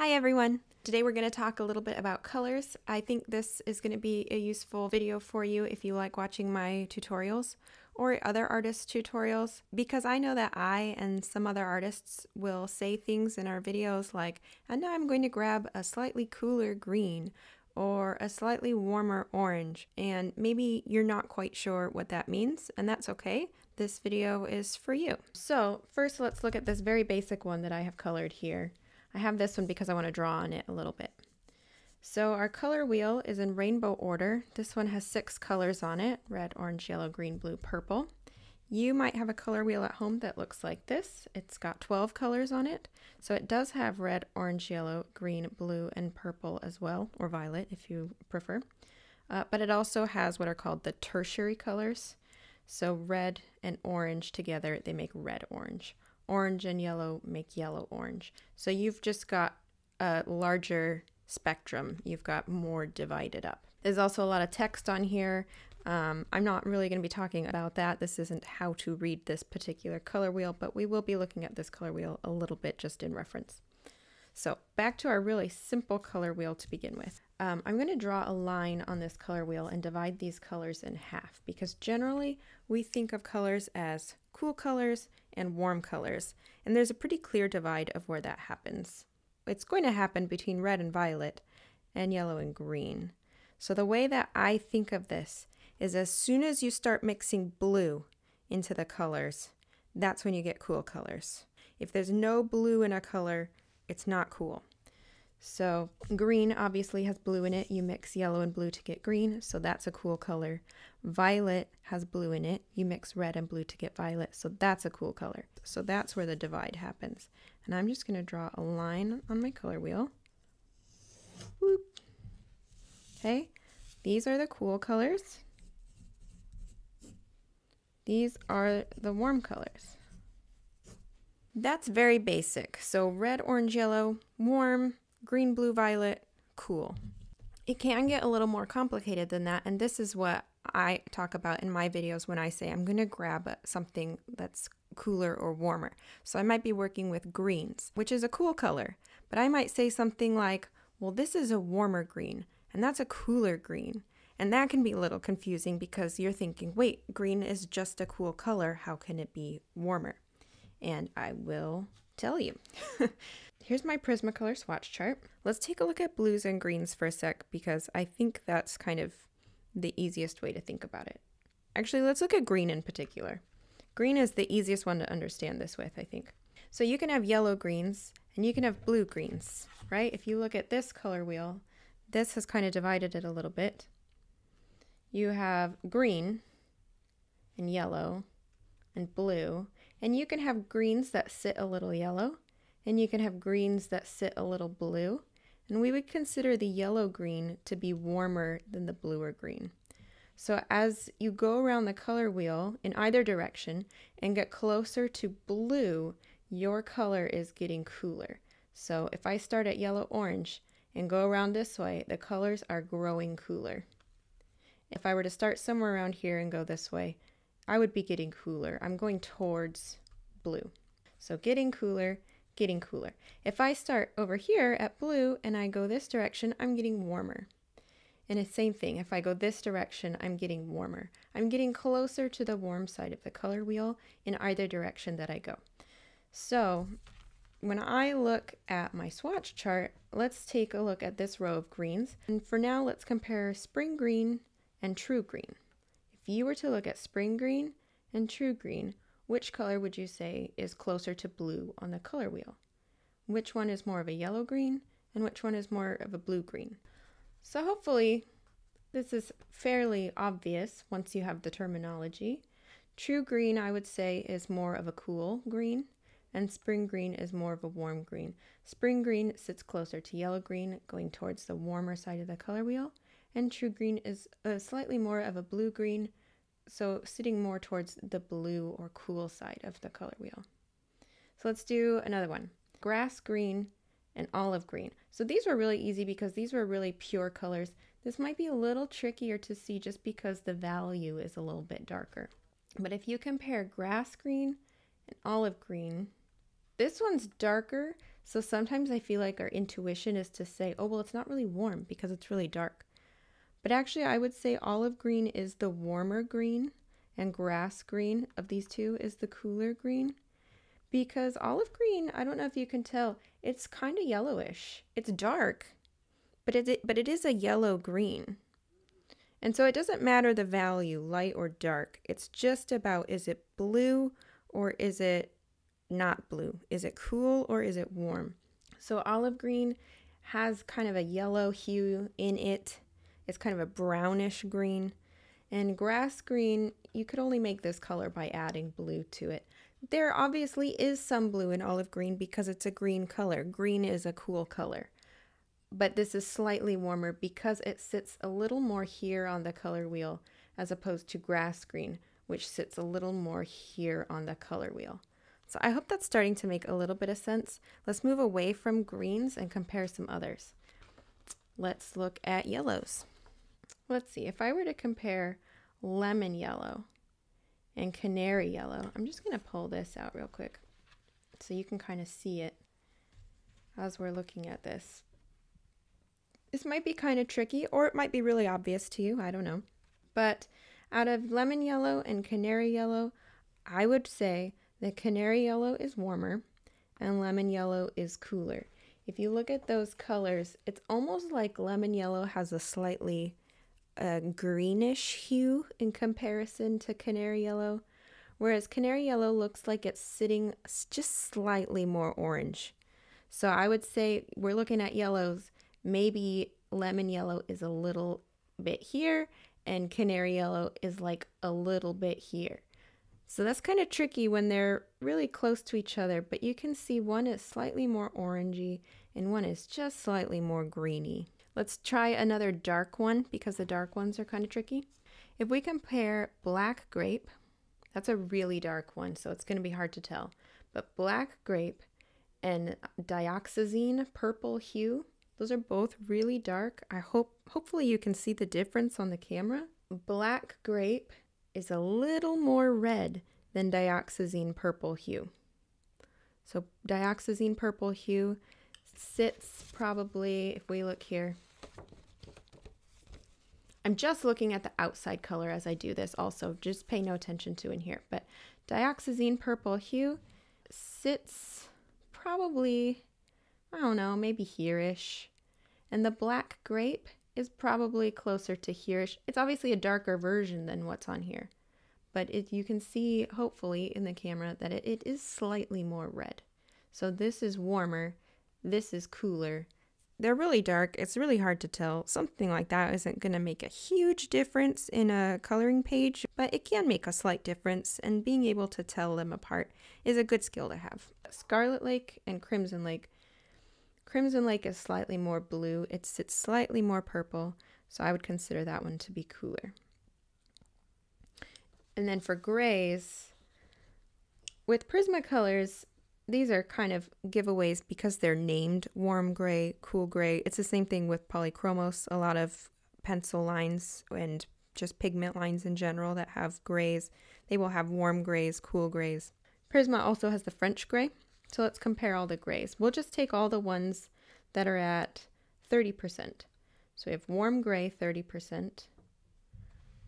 Hi everyone! Today we're going to talk a little bit about colors. I think this is going to be a useful video for you if you like watching my tutorials or other artists' tutorials, because I know that I and some other artists will say things in our videos like, and now I'm going to grab a slightly cooler green or a slightly warmer orange, and maybe you're not quite sure what that means, and that's okay. This video is for you. So first let's look at this very basic one that I have colored here. I have this one because I want to draw on it a little bit. So our color wheel is in rainbow order. This one has 6 colors on it: red, orange, yellow, green, blue, purple. You might have a color wheel at home that looks like this. It's got 12 colors on it. So it does have red, orange, yellow, green, blue, and purple as well, or violet if you prefer. But it also has what are called the tertiary colors. So red and orange together, they make red-orange. Orange and yellow make yellow-orange. So you've just got a larger spectrum. You've got more divided up. There's also a lot of text on here. I'm not really going to be talking about that. This isn't how to read this particular color wheel, but we will be looking at this color wheel a little bit just in reference. So back to our really simple color wheel to begin with. I'm going to draw a line on this color wheel and divide these colors in half, because generally we think of colors as cool colors and warm colors, and there's a pretty clear divide of where that happens. It's going to happen between red and violet and yellow and green. So the way that I think of this is, as soon as you start mixing blue into the colors, that's when you get cool colors. If there's no blue in a color, it's not cool. So green obviously has blue in it. You mix yellow and blue to get green, so that's a cool color. Violet has blue in it. You mix red and blue to get violet, so that's a cool color. So that's where the divide happens. And I'm just going to draw a line on my color wheel. Whoop. Okay, these are the cool colors. These are the warm colors. That's very basic. So red, orange, yellow, warm, green, blue, violet, cool. It can get a little more complicated than that, and this is what I talk about in my videos when I say I'm going to grab something that's cooler or warmer. So I might be working with greens, which is a cool color, but I might say something like, well, this is a warmer green, and that's a cooler green. And that can be a little confusing because you're thinking, wait, green is just a cool color, how can it be warmer? And I will tell you. Here's my Prismacolor swatch chart. Let's take a look at blues and greens for a sec, because I think that's kind of the easiest way to think about it. Actually, let's look at green in particular. Green is the easiest one to understand this with, I think. So you can have yellow greens and you can have blue greens, right? If you look at this color wheel, this has kind of divided it a little bit. You have green and yellow and blue, and you can have greens that sit a little yellow, and you can have greens that sit a little blue, and we would consider the yellow-green to be warmer than the bluer green. So as you go around the color wheel in either direction and get closer to blue, your color is getting cooler. So if I start at yellow-orange and go around this way, the colors are growing cooler. If I were to start somewhere around here and go this way, I would be getting cooler. I'm going towards blue. So getting cooler, getting cooler. If I start over here at blue and I go this direction, I'm getting warmer. And the same thing, if I go this direction, I'm getting warmer. I'm getting closer to the warm side of the color wheel in either direction that I go. So when I look at my swatch chart, let's take a look at this row of greens. And for now, let's compare spring green and true green. If you were to look at spring green and true green, which color would you say is closer to blue on the color wheel? Which one is more of a yellow green and which one is more of a blue green? So hopefully this is fairly obvious once you have the terminology. True green, I would say, is more of a cool green, and spring green is more of a warm green. Spring green sits closer to yellow green, going towards the warmer side of the color wheel, and true green is slightly more of a blue green, so sitting more towards the blue or cool side of the color wheel. So let's do another one. Grass green and olive green. So these were really easy because these were really pure colors. This might be a little trickier to see just because the value is a little bit darker. But if you compare grass green and olive green, This one's darker, so sometimes I feel like our intuition is to say, oh, well, it's not really warm because it's really dark. But actually, I would say olive green is the warmer green, and grass green of these two is the cooler green. Because olive green, I don't know if you can tell, it's kind of yellowish. It's dark, but it is a yellow green. And so it doesn't matter the value, light or dark. It's just about, is it blue or is it not blue? Is it cool or is it warm? So olive green has kind of a yellow hue in it. It's kind of a brownish green. And grass green, you could only make this color by adding blue to it. There obviously is some blue in olive green because it's a green color. Green is a cool color. But this is slightly warmer because it sits a little more here on the color wheel as opposed to grass green, which sits a little more here on the color wheel. So I hope that's starting to make a little bit of sense. Let's move away from greens and compare some others. Let's look at yellows. Let's see, if I were to compare lemon yellow and canary yellow, I'm just going to pull this out real quick so you can kind of see it as we're looking at this. This might be kind of tricky, or it might be really obvious to you, I don't know. But out of lemon yellow and canary yellow, I would say that canary yellow is warmer and lemon yellow is cooler. If you look at those colors, it's almost like lemon yellow has a slightly greenish hue in comparison to canary yellow, whereas canary yellow looks like it's sitting just slightly more orange. So I would say we're looking at yellows. Maybe lemon yellow is a little bit here and canary yellow is like a little bit here. So that's kind of tricky when they're really close to each other, but you can see one is slightly more orangey and one is just slightly more greeny. Let's try another dark one because the dark ones are kind of tricky. If we compare black grape, that's a really dark one, so it's going to be hard to tell. But black grape and dioxazine purple hue, those are both really dark. Hopefully you can see the difference on the camera. Black grape is a little more red than dioxazine purple hue. So dioxazine purple hue sits probably, if we look here, I'm just looking at the outside color as I do this also, just pay no attention to in here. But dioxazine purple hue sits probably, I don't know, maybe here-ish. And the black grape is probably closer to here-ish. It's obviously a darker version than what's on here. But you can see, hopefully, in the camera that it is slightly more red. So this is warmer, this is cooler. They're really dark. It's really hard to tell. Something like that isn't going to make a huge difference in a coloring page, but it can make a slight difference, and being able to tell them apart is a good skill to have. Scarlet Lake and Crimson Lake. Crimson Lake is slightly more blue. It sits slightly more purple, so I would consider that one to be cooler. And then for grays, with Prismacolors, these are kind of giveaways because they're named warm gray, cool gray. It's the same thing with Polychromos. A lot of pencil lines and just pigment lines in general that have grays, they will have warm grays, cool grays. Prisma also has the French gray. So let's compare all the grays. We'll just take all the ones that are at 30%. So we have warm gray 30%,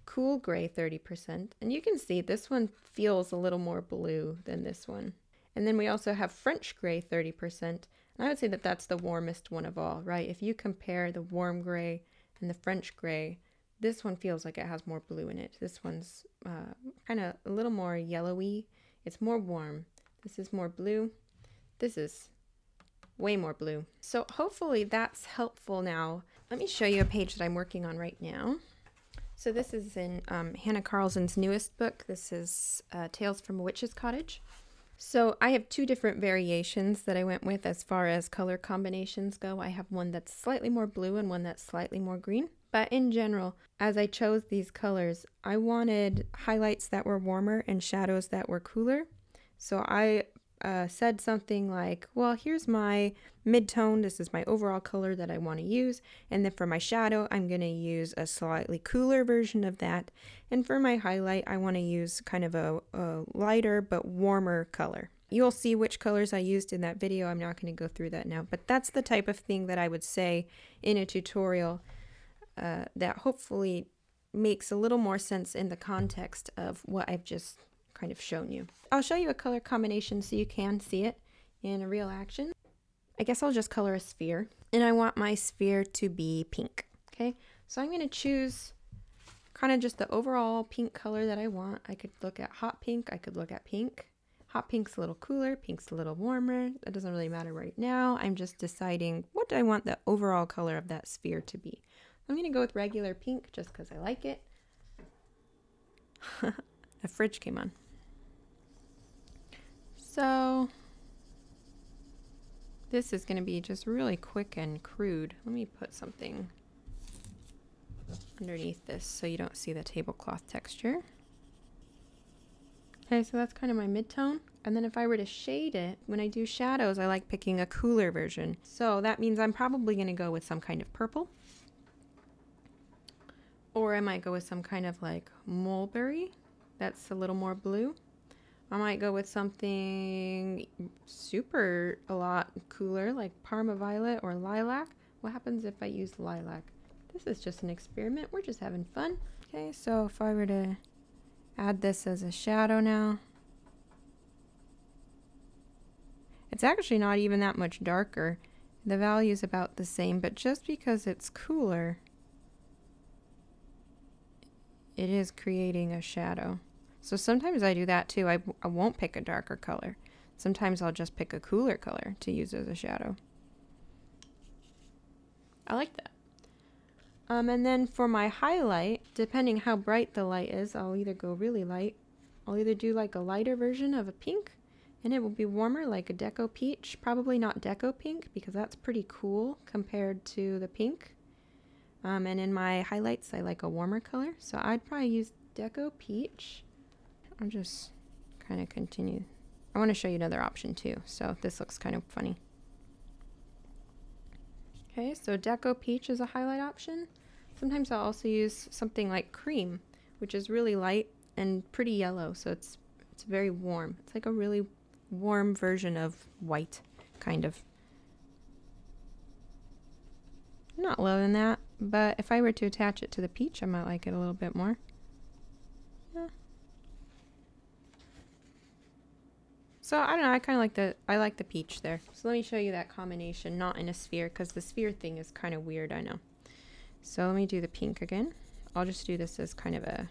cool gray 30%, and you can see this one feels a little more blue than this one. And then we also have French gray 30%, and I would say that that's the warmest one of all, right? If you compare the warm gray and the French gray, this one feels like it has more blue in it. This one's kind of a little more yellowy. It's more warm. This is more blue. This is way more blue. So hopefully that's helpful now. Let me show you a page that I'm working on right now. So this is in Hannah Carlson's newest book. This is Tales from a Witch's Cottage. So I have two different variations that I went with as far as color combinations go. I have one that's slightly more blue and one that's slightly more green. But in general, as I chose these colors, I wanted highlights that were warmer and shadows that were cooler. So I said something like, well, here's my mid-tone. This is my overall color that I want to use. And then for my shadow, I'm going to use a slightly cooler version of that. And for my highlight, I want to use kind of a lighter but warmer color. You'll see which colors I used in that video. I'm not going to go through that now, but that's the type of thing that I would say in a tutorial that hopefully makes a little more sense in the context of what I've just kind of shown you. I'll show you a color combination so you can see it in real action. I guess I'll just color a sphere, and I want my sphere to be pink. Okay, so I'm going to choose kind of just the overall pink color that I want. I could look at hot pink, I could look at pink. Hot pink's a little cooler, pink's a little warmer. That doesn't really matter right now. I'm just deciding what do I want the overall color of that sphere to be. I'm going to go with regular pink just because I like it. The fridge came on. So this is going to be just really quick and crude. Let me put something underneath this so you don't see the tablecloth texture. Okay, so that's kind of my mid-tone. And then if I were to shade it, when I do shadows, I like picking a cooler version. So that means I'm probably going to go with some kind of purple. Or I might go with some kind of like mulberry. That's a little more blue. I might go with something a lot cooler, like Parma Violet or Lilac. What happens if I use lilac? This is just an experiment. We're just having fun. Okay, so if I were to add this as a shadow now, it's actually not even that much darker. The value is about the same, but just because it's cooler, it is creating a shadow. So sometimes I do that too. I won't pick a darker color. Sometimes I'll just pick a cooler color to use as a shadow. I like that. And then for my highlight, depending how bright the light is, I'll either go really light. I'll either do like a lighter version of a pink, and it will be warmer like a Deco Peach. Probably not Deco Pink because that's pretty cool compared to the pink. And in my highlights, I like a warmer color. So I'd probably use Deco Peach. I'll just kind of continue. I want to show you another option too. So this looks kind of funny. Okay, so Deco Peach is a highlight option. Sometimes I'll also use something like Cream, which is really light and pretty yellow, so it's very warm. It's like a really warm version of white, kind of. Not loving that, but if I were to attach it to the peach, I might like it a little bit more. Yeah. So I don't know, I kind of like the peach there. So let me show you that combination, not in a sphere, because the sphere thing is kind of weird, I know. So let me do the pink again. I'll just do this as kind of a,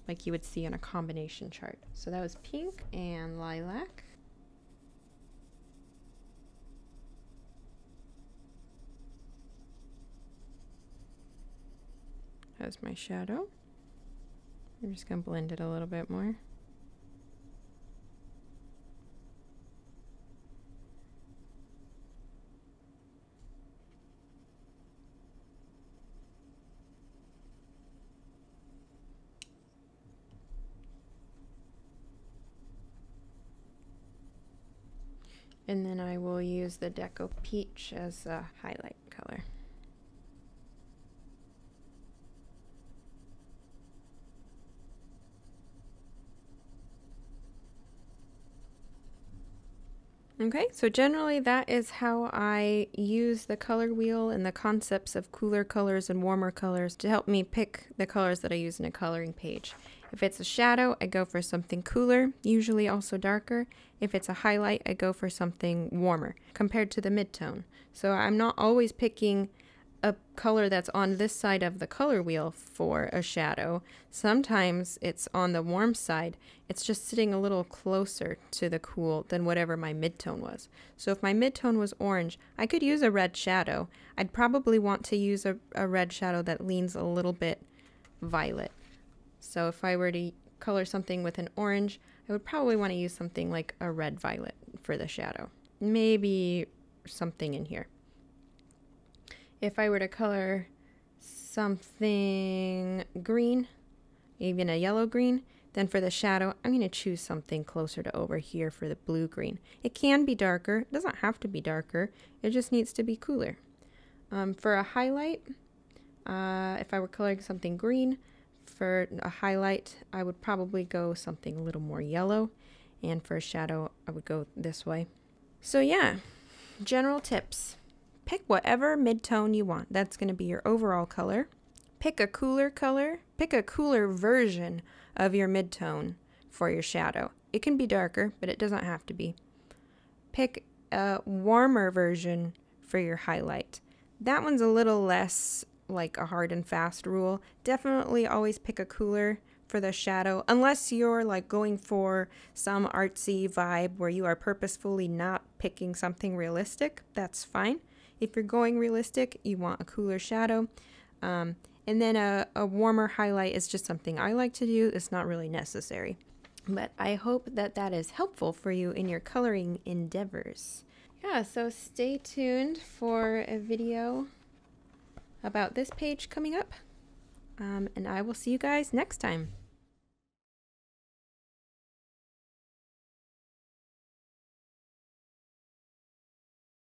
like you would see on a combination chart. So that was pink and lilac. That's my shadow. I'm just going to blend it a little bit more. And then I will use the Deco Peach as a highlight color. Okay, so generally that is how I use the color wheel and the concepts of cooler colors and warmer colors to help me pick the colors that I use in a coloring page. If it's a shadow, I go for something cooler, usually also darker. If it's a highlight, I go for something warmer compared to the mid-tone. So I'm not always picking a color that's on this side of the color wheel for a shadow. Sometimes it's on the warm side. It's just sitting a little closer to the cool than whatever my mid-tone was. So if my mid-tone was orange, I could use a red shadow. I'd probably want to use a red shadow that leans a little bit violet. So if I were to color something with an orange, I would probably want to use something like a red violet for the shadow. Maybe something in here. If I were to color something green, even a yellow green, then for the shadow, I'm going to choose something closer to over here for the blue green. It can be darker. It doesn't have to be darker. It just needs to be cooler. For a highlight, if I were coloring something green, for a highlight, I would probably go something a little more yellow. And for a shadow, I would go this way. So yeah, general tips. Pick whatever mid-tone you want. That's going to be your overall color. Pick a cooler color. Pick a cooler version of your mid-tone for your shadow. It can be darker, but it doesn't have to be. Pick a warmer version for your highlight. That one's a little less like a hard and fast rule. Definitely always pick a cooler for the shadow, unless you're like going for some artsy vibe where you are purposefully not picking something realistic. That's fine. If you're going realistic, you want a cooler shadow. And then a warmer highlight is just something I like to do. It's not really necessary. But I hope that that is helpful for you in your coloring endeavors. Yeah, so stay tuned for a video about this page coming up. And I will see you guys next time.